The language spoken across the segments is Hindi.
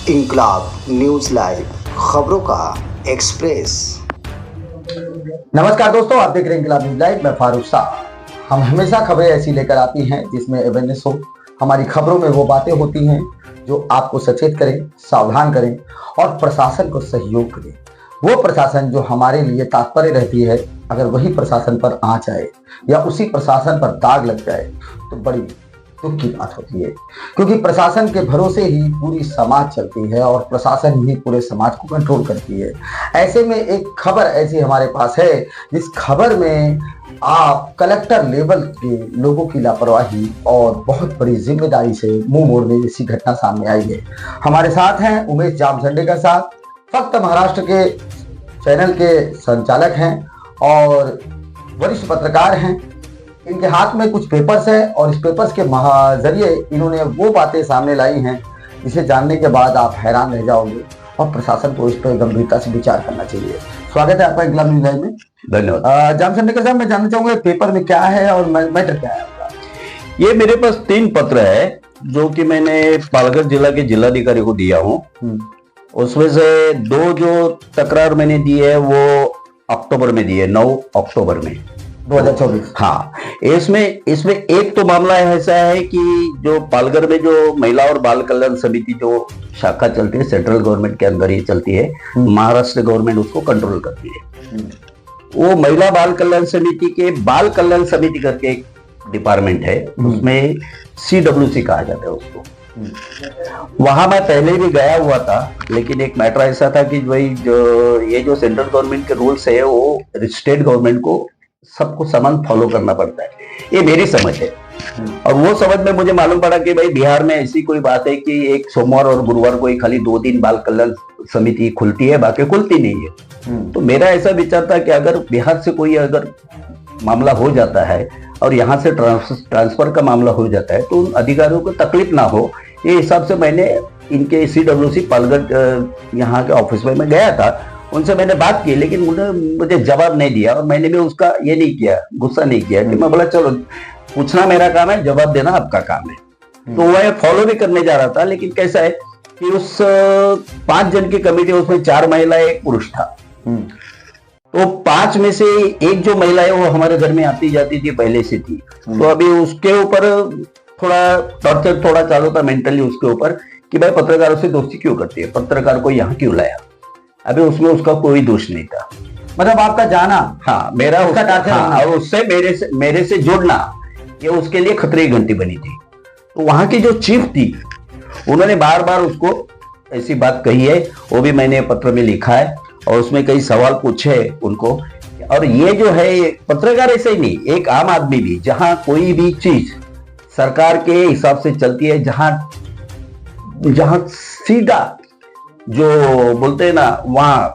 इंकलाब न्यूज लाइव, खबरों का एक्सप्रेस। नमस्कार दोस्तों, आप देख रहे हैं इंकलाब न्यूज लाइव। मैं फारूक शाह। हम हमेशा खबरें ऐसी लेकर आती हैं जिसमें अवेयरनेस हो। हमारी खबरों में वो बातें होती हैं जो आपको सचेत करें, सावधान करें और प्रशासन को सहयोग करें। वो प्रशासन जो हमारे लिए तात्पर्य रहती है, अगर वही प्रशासन पर आँच आए या उसी प्रशासन पर दाग लग जाए तो बड़ी दुख की बात होती है, क्योंकि प्रशासन के भरोसे ही पूरी समाज चलती है और प्रशासन ही पूरे समाज को कंट्रोल करती है। ऐसे में एक खबर ऐसी हमारे पास है जिस खबर में आप कलेक्टर लेवल के लोगों की लापरवाही और बहुत बड़ी जिम्मेदारी से मुंह मोड़ने जैसी घटना सामने आई है। हमारे साथ हैं उमेश जामझंडेकर साहब, फक्त महाराष्ट्र के चैनल के संचालक हैं और वरिष्ठ पत्रकार हैं। इनके हाथ में कुछ पेपर्स है और इस पेपर्स के जरिए इन्होंने वो बातें सामने लाई हैं जिसे जानने के बाद आप हैरान रह जाओगे और प्रशासन को इस पर गंभीरता से विचार करना चाहिए। स्वागत है आपका इंकलाब न्यूज लाइव में। धन्यवाद। जामझंडेकर साहब, मैं जानना चाहूंगा पेपर में क्या है और मैटर क्या है आपका? ये मेरे पास 3 पत्र है जो कि मैंने पालघर जिला के जिलाधिकारी को दिया हूँ। उसमें से 2 जो तकरार मैंने दी है वो अक्टूबर में दी है, 9 अक्टूबर में 2024। हाँ, इसमें एक तो मामला ऐसा है कि जो पालघर में जो महिला और बाल कल्याण समिति जो शाखा चलती है, सेंट्रल गवर्नमेंट के अंदर ही चलती है, महाराष्ट्र गवर्नमेंट उसको कंट्रोल करती है। वो महिला बाल कल्याण समिति के बाल कल्याण समिति करके एक डिपार्टमेंट है, उसमें CWC कहा जाता है उसको। वहां मैं पहले भी गया हुआ था, लेकिन एक मैटर ऐसा था कि भाई जो सेंट्रल गवर्नमेंट के रूल्स है वो स्टेट गवर्नमेंट को सबको समान फॉलो करना पड़ता है, ये मेरी समझ है। और वो समझ में मुझे मालूम पड़ा कि भाई बिहार में ऐसी कोई बात है कि एक सोमवार और गुरुवार को ही खाली 2 दिन बाल कल्याण समिति खुलती है, बाकी खुलती नहीं है। तो मेरा ऐसा विचार था कि अगर बिहार से कोई अगर मामला हो जाता है और यहाँ से ट्रांसफर का मामला हो जाता है तो उन अधिकारियों को तकलीफ ना हो, ये हिसाब से मैंने इनके CWC पालघर यहाँ के ऑफिस में मैं गया था, उनसे मैंने बात की, लेकिन उन्होंने मुझे जवाब नहीं दिया और मैंने भी उसका ये नहीं किया, गुस्सा नहीं किया कि मैं बोला चलो पूछना मेरा काम है, जवाब देना आपका काम है। तो वह फॉलो भी करने जा रहा था, लेकिन कैसा है कि उस 5 जन की कमेटी, उसमें 4 महिला 1 पुरुष था। तो 5 में से एक जो महिला है वो हमारे घर में आती जाती थी, पहले से थी। तो अभी उसके ऊपर थोड़ा टॉर्चर थोड़ा चालू था मेंटली उसके ऊपर कि भाई पत्रकारों से दोस्ती क्यों करती है, पत्रकार को यहाँ क्यों लाया। अभी उसमें उसका कोई दोष नहीं था, मतलब आपका जाना, हाँ मेरा उसका हाँ, और उससे मेरे से जुड़ना ये उसके लिए खतरे की घंटी बनी थी। तो वहां की जो चीफ थी उन्होंने बार बार उसको ऐसी बात कही है, वो भी मैंने पत्र में लिखा है और उसमें कई सवाल पूछे उनको। और ये जो है पत्रकार ऐसे ही नहीं, एक आम आदमी भी, जहां कोई भी चीज सरकार के हिसाब से चलती है, जहां सीधा जो बोलते हैं ना वहाँ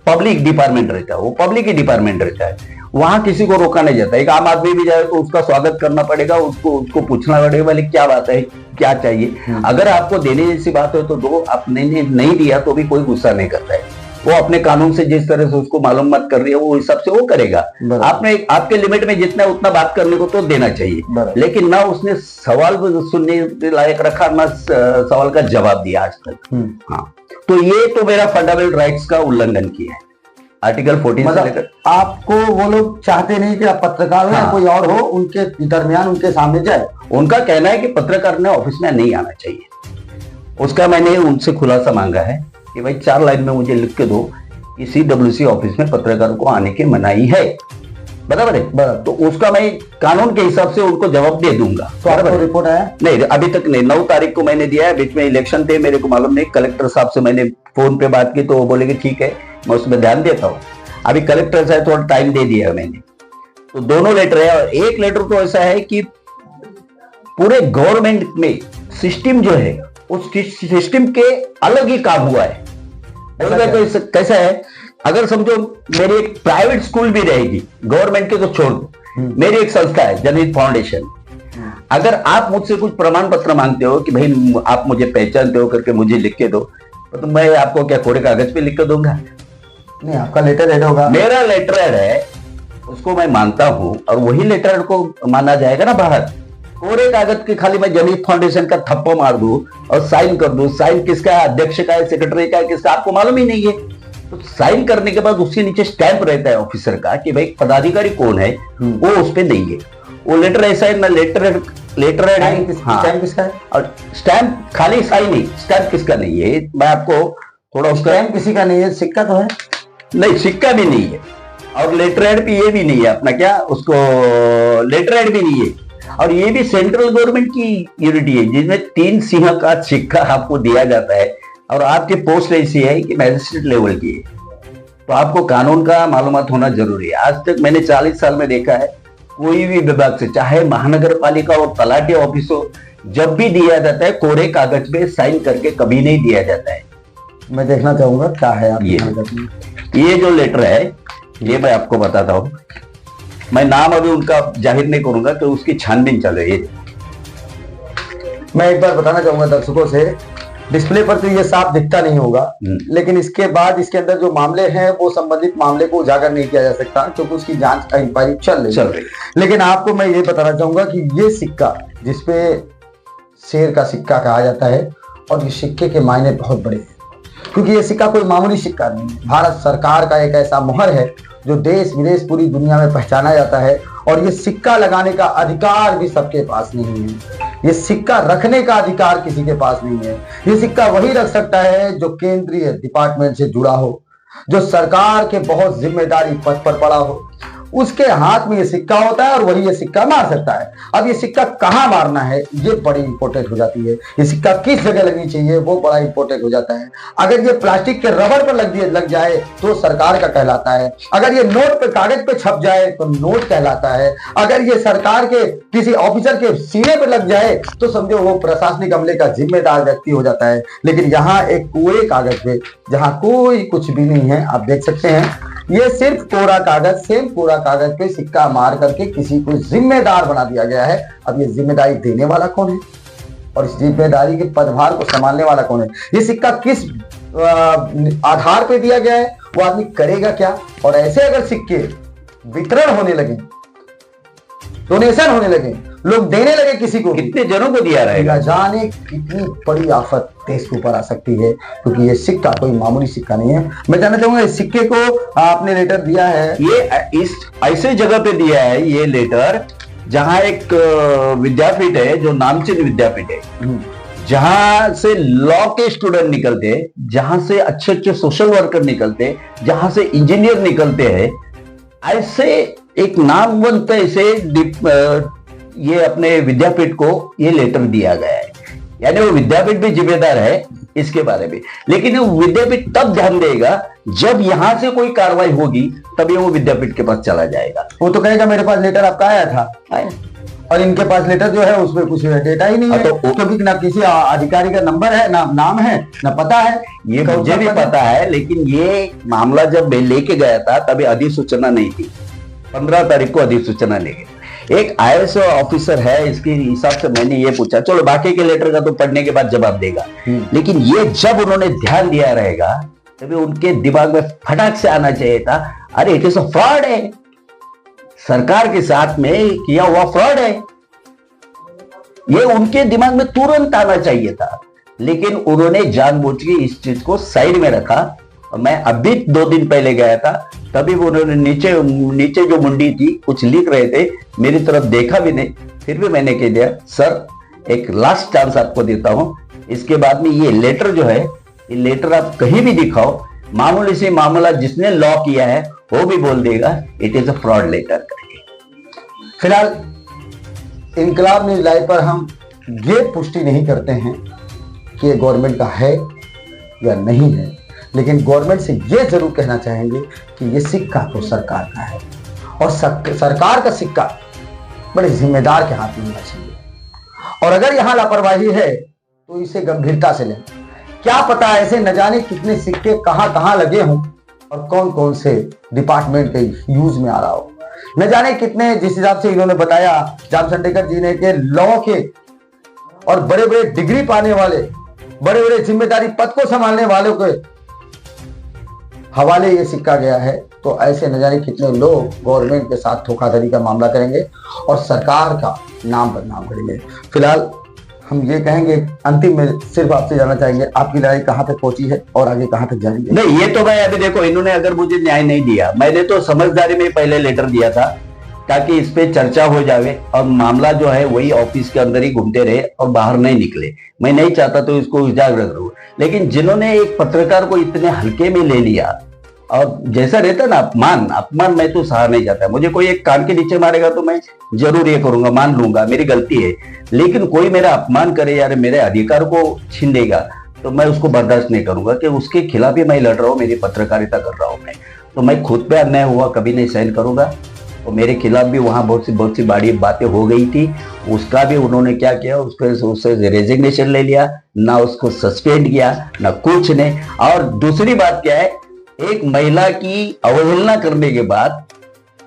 पब्लिक डिपार्टमेंट रहता है, वो पब्लिक ही डिपार्टमेंट रहता है, वहां किसी को रोका नहीं जाता। एक आम आदमी भी जाए तो उसका स्वागत करना पड़ेगा, उसको पूछना पड़ेगा वाले क्या बात है, क्या चाहिए। अगर आपको देने जैसी बात हो तो दो, आपने नहीं दिया तो भी कोई गुस्सा नहीं करता है। वो अपने कानून से जिस तरह से उसको मालूम मत कर रही है वो हिसाब से वो करेगा। आपने आपके लिमिट में जितना उतना बात करने को तो देना चाहिए, लेकिन ना उसने सवाल सुनने लायक रखा, ना सवाल का जवाब दिया आज तक। हाँ, तो ये तो मेरा फंडामेंटल राइट्स का उल्लंघन किया है, आर्टिकल 14 से लेकर। आपको वो लोग चाहते नहीं कि आप पत्रकार हो या कोई और हो, उनके दरमियान उनके सामने जाए। उनका कहना है कि पत्रकार ने ऑफिस में नहीं आना चाहिए। उसका मैंने उनसे खुलासा मांगा है कि भाई 4 लाइन में मुझे लिख के दो कि CWC ऑफिस में पत्रकारों को आने की मनाही है, बराबर है। तो उसका मैं कानून के हिसाब से उनको जवाब दे दूंगा। तो आपको रिपोर्ट आया? नहीं, अभी तक नहीं। 9 तारीख को मैंने दिया है, बीच में इलेक्शन थे, मेरे को मालूम नहीं। कलेक्टर साहब से मैंने फोन पे बात की तो वो बोले कि ठीक है मैं उसमें ध्यान देता हूँ। अभी कलेक्टर साहब थोड़ा टाइम दे दिया है मैंने। तो दोनों लेटर है, और एक लेटर तो ऐसा है कि पूरे गवर्नमेंट में सिस्टम जो है उस सिस्टम के अलग ही काम हुआ है। तो कैसा है, अगर समझो मेरी एक प्राइवेट स्कूल भी रहेगी, गवर्नमेंट के तो छोड़ दो, मेरी एक संस्था है जनहित फाउंडेशन। अगर आप मुझसे कुछ प्रमाण पत्र मांगते हो कि भाई आप मुझे पहचानते हो करके मुझे लिख के दो, तो मैं आपको क्या कोरे कागज पे लिख के दूंगा? नहीं, आपका लेटर हेड होगा। मेरा लेटर हेड है, उसको मैं मानता हूं और वही लेटर हेड को माना जाएगा ना बाहर। कोरे कागज के खाली मैं जनहित फाउंडेशन का थप्पा मार दूं और साइन कर दूं, साइन किसका है, अध्यक्ष का है, सेक्रेटरी का है, किसका, आपको मालूम ही नहीं है। तो साइन करने के बाद उसके नीचे स्टैंप रहता है ऑफिसर का कि भाई पदाधिकारी कौन है, वो उस पे देंगे। वो लेटर ऐसा है ना, लेटर है, स्टैंप किसका है? और स्टैंप खाली साइन ही, स्टैंप किसका नहीं है, मैं आपको थोड़ा उसका, स्टैंप किसी का नहीं है, सिक्का तो है नहीं, सिक्का भी नहीं है, और लेटर हेड भी ये भी नहीं है अपना, क्या उसको लेटर हेड भी नहीं है। और ये भी सेंट्रल गवर्नमेंट की यूनिटी है जिसमें 3 सिंह का सिक्का आपको दिया जाता है, और आपकी पोस्ट ऐसी है कि मैजिस्ट्रेट लेवल की है, तो आपको कानून का मालूमात होना जरूरी है। आज तक मैंने 40 साल में देखा है, कोई भी विभाग से, चाहे महानगर पालिका और तलाटी ऑफिस हो, जब भी दिया जाता है कोरे कागज पे साइन करके कभी नहीं दिया जाता है। मैं देखना चाहूंगा क्या है आप ये जो लेटर है, ये मैं आपको बताता हूँ, मैं नाम अभी उनका जाहिर नहीं करूंगा तो उसकी छानबीन चल रही है। मैं एक बार बताना चाहूंगा दर्शकों से, डिस्प्ले पर तो ये साफ दिखता नहीं होगा, लेकिन इसके बाद इसके अंदर जो मामले हैं वो संबंधित मामले को उजागर नहीं किया जा सकता क्योंकि उसकी जांच इंक्वायरी चल रही। लेकिन आपको मैं ये बताना चाहूंगा कि ये सिक्का, जिसपे शेर का सिक्का कहा जाता है, और ये सिक्के के मायने बहुत बड़े हैं क्योंकि ये सिक्का कोई मामूली सिक्का नहीं है। भारत सरकार का एक ऐसा मुहर है जो देश विदेश पूरी दुनिया में पहचाना जाता है, और ये सिक्का लगाने का अधिकार भी सबके पास नहीं है। ये सिक्का रखने का अधिकार किसी के पास नहीं है। ये सिक्का वही रख सकता है जो केंद्रीय डिपार्टमेंट से जुड़ा हो, जो सरकार के बहुत जिम्मेदारी पद पर पड़ा हो, उसके हाथ में ये सिक्का होता है और वही ये सिक्का मार सकता है। अब ये सिक्का कहाँ मारना है ये बड़ी इंपॉर्टेंट हो जाती है, ये सिक्का किस जगह लगनी चाहिए वो बड़ा इंपॉर्टेंट हो जाता है। अगर ये प्लास्टिक के रबर पर लग जाए तो सरकार का कहलाता है, अगर ये नोट पे कागज पे छप जाए तो नोट कहलाता है, अगर ये सरकार के किसी ऑफिसर के सीने पे लग जाए तो समझो वो प्रशासनिक अमले का जिम्मेदार व्यक्ति हो जाता है। लेकिन यहाँ एक कोरे कागज पे, जहाँ कोई कुछ भी नहीं है, आप देख सकते हैं, ये सिर्फ कोरा कागज, सेम कोरा कागज पे सिक्का मार करके किसी को जिम्मेदार बना दिया गया है। अब ये जिम्मेदारी देने वाला कौन है और इस जिम्मेदारी के पदभार को संभालने वाला कौन है, ये सिक्का किस आधार पे दिया गया है, वो आदमी करेगा क्या। और ऐसे अगर सिक्के वितरण होने लगे, डोनेशन होने लगे, लोग देने लगे किसी को, कितने जनों को दिया रहेगा, जाने कितनी बड़ी आफत देश के ऊपर आ सकती है, क्योंकि ये सिक्का कोई मामूली सिक्का नहीं है। मैं जानना चाहूंगा इस सिक्के को आपने लेटर दिया है, ये इस ऐसे जगह पे दिया है ये लेटर जहां एक विद्यापीठ है जो नामचीन विद्यापीठ है, जहां से लॉ के स्टूडेंट निकलते हैं, जहां से अच्छे अच्छे सोशल वर्कर निकलते हैं, जहां से इंजीनियर निकलते हैं, ऐसे एक नामवंत ऐसे ये अपने विद्यापीठ को ये लेटर दिया गया है। यानी वो विद्यापीठ भी जिम्मेदार है इसके बारे में, लेकिन वो विद्यापीठ तब ध्यान देगा जब यहां से कोई कार्रवाई होगी, तभी वो विद्यापीठ के पास चला जाएगा। वो तो कहेगा मेरे पास लेटर आपका आया था, और इनके पास लेटर जो है उसमें कुछ डेटा ही नहीं है, तो क्योंकि ना किसी अधिकारी का नंबर है, ना नाम है, ना पता है। ये मुझे भी पता है, लेकिन ये मामला जब मैं लेके गया था तभी अधिसूचना नहीं थी। 15 तारीख को अधिसूचना लेके एक IAS ऑफिसर है, इसके हिसाब से मैंने ये पूछा, चलो बाकी के लेटर का तो पढ़ने के बाद जवाब देगा, लेकिन ये जब उन्होंने ध्यान दिया रहेगा तभी उनके दिमाग में फटाक से आना चाहिए था, अरे इट इज अ फ्रॉड है, सरकार के साथ में किया हुआ फ्रॉड है, ये उनके दिमाग में तुरंत आना चाहिए था। लेकिन उन्होंने जानबूझ के इस चीज को साइड में रखा। मैं अभी 2 दिन पहले गया था, तभी वो उन्होंने नीचे जो मुंडी थी कुछ लिख रहे थे, मेरी तरफ देखा भी नहीं, फिर भी मैंने कह दिया सर एक लास्ट चांस आपको देता हूं, इसके बाद में ये लेटर जो है, ये लेटर आप कहीं भी दिखाओ, मामूली से मामला जिसने लॉ किया है वो भी बोल देगा it is a fraud letter करके। फिलहाल इनकलाब न्यूज लाइव पर हम ये पुष्टि नहीं करते हैं कि ये गवर्नमेंट का है या नहीं है, लेकिन गवर्नमेंट से ये जरूर कहना चाहेंगे कि ये सिक्का तो सरकार का है, और सरकार का सिक्का बड़े जिम्मेदार के हाथ में होना चाहिए, और अगर यहां लापरवाही है तो इसे गंभीरता से लें। क्या पता ऐसे न जाने कितने सिक्के कहां कहां लगे हों और कौन कौन से डिपार्टमेंट के यूज में आ रहा हो, न जाने कितने, जिस हिसाब से इन्होंने बताया जाम चंडेकर जी ने, के लॉ के और बड़े बड़े डिग्री पाने वाले, बड़े बड़े जिम्मेदारी पद को संभालने वालों के हवाले ये सिक्का गया है, तो ऐसे न जाने कितने लोग गवर्नमेंट के साथ धोखाधड़ी का मामला करेंगे और सरकार का नाम बदनाम करेंगे। फिलहाल हम ये कहेंगे, अंतिम में सिर्फ आपसे जानना चाहेंगे, आपकी लड़ाई कहाँ तक पहुंची है और आगे कहाँ तक जाएंगे? नहीं, ये तो मैं अभी देखो, इन्होंने अगर मुझे न्याय नहीं दिया, मैंने तो समझदारी में पहले लेटर दिया था ताकि इस पे चर्चा हो जावे और मामला जो है वही ऑफिस के अंदर ही घूमते रहे और बाहर नहीं निकले। मैं नहीं चाहता तो इसको उजागर करूं, लेकिन जिन्होंने एक पत्रकार को इतने हल्के में ले लिया, और जैसा रहता ना अपमान मैं तो सहा नहीं जाता। मुझे कोई एक कान के नीचे मारेगा तो मैं जरूर ये करूंगा, मान लूंगा मेरी गलती है, लेकिन कोई मेरा अपमान करे या मेरे अधिकार को छीन देगा तो मैं उसको बर्दाश्त नहीं करूंगा कि उसके खिलाफ ही मैं लड़ रहा हूँ, मेरी पत्रकारिता कर रहा हूँ मैं। तो मैं खुद पे अन्याय हुआ कभी नहीं सहन करूंगा। और मेरे खिलाफ भी वहां बहुत सी बड़ी बातें हो गई थी, उसका भी उन्होंने क्या किया, उससे रेजिग्नेशन ले लिया, ना उसको सस्पेंड किया ना कुछ नहीं। और दूसरी बात क्या है, एक महिला की अवहेलना करने के बाद,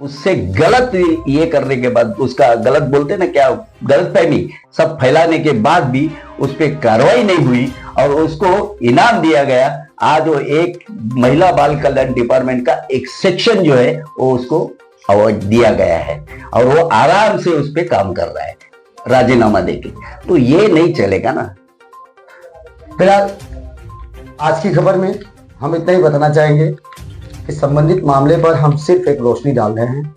उससे गलत ये करने के बाद, उसका गलत बोलते ना क्या, गलतफहमी सब फैलाने के बाद भी उस पर कार्रवाई नहीं हुई और उसको इनाम दिया गया। आज वो एक महिला बाल कल्याण डिपार्टमेंट का एक सेक्शन जो है वो उसको अवार्ड दिया गया है और वो आराम से उस पर काम कर रहा है राजीनामा देके। तो ये नहीं चलेगा ना। फिलहाल आज की खबर में हम इतना ही बताना चाहेंगे कि संबंधित मामले पर हम सिर्फ एक रोशनी डाल रहे हैं।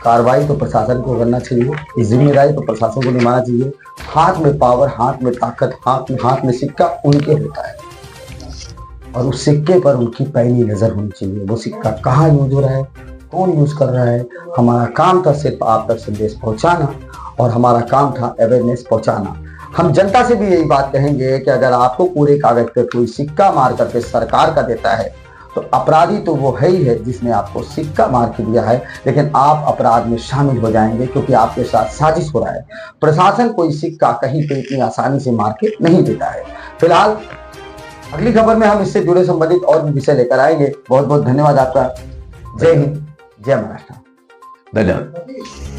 कार्रवाई तो प्रशासन को करना चाहिए, इस जिम्मेदारी तो प्रशासन को निभाना चाहिए। हाथ में पावर, हाथ में ताकत, हाथ में सिक्का उनके होता है और उस सिक्के पर उनकी पैनी नजर होनी चाहिए। वो सिक्का कहाँ यूज हो रहा है, कौन यूज कर रहा है। हमारा काम था सिर्फ आप तक संदेश पहुंचाना और हमारा काम था अवेयरनेस पहुंचाना। हम जनता से भी यही बात कहेंगे कि अगर आपको पूरे कागज पे कोई सिक्का मार करके सरकार का देता है तो अपराधी तो वो है ही है जिसने आपको सिक्का मार के दिया है, लेकिन आप अपराध में शामिल हो जाएंगे क्योंकि आपके साथ साजिश हो रहा है। प्रशासन कोई सिक्का कहीं पे इतनी आसानी से मार के नहीं देता है। फिलहाल अगली खबर में हम इससे जुड़े संबंधित और भी विषय लेकर आएंगे। बहुत बहुत धन्यवाद आपका। जय हिंद, जय महाराष्ट्र। धन्यवाद।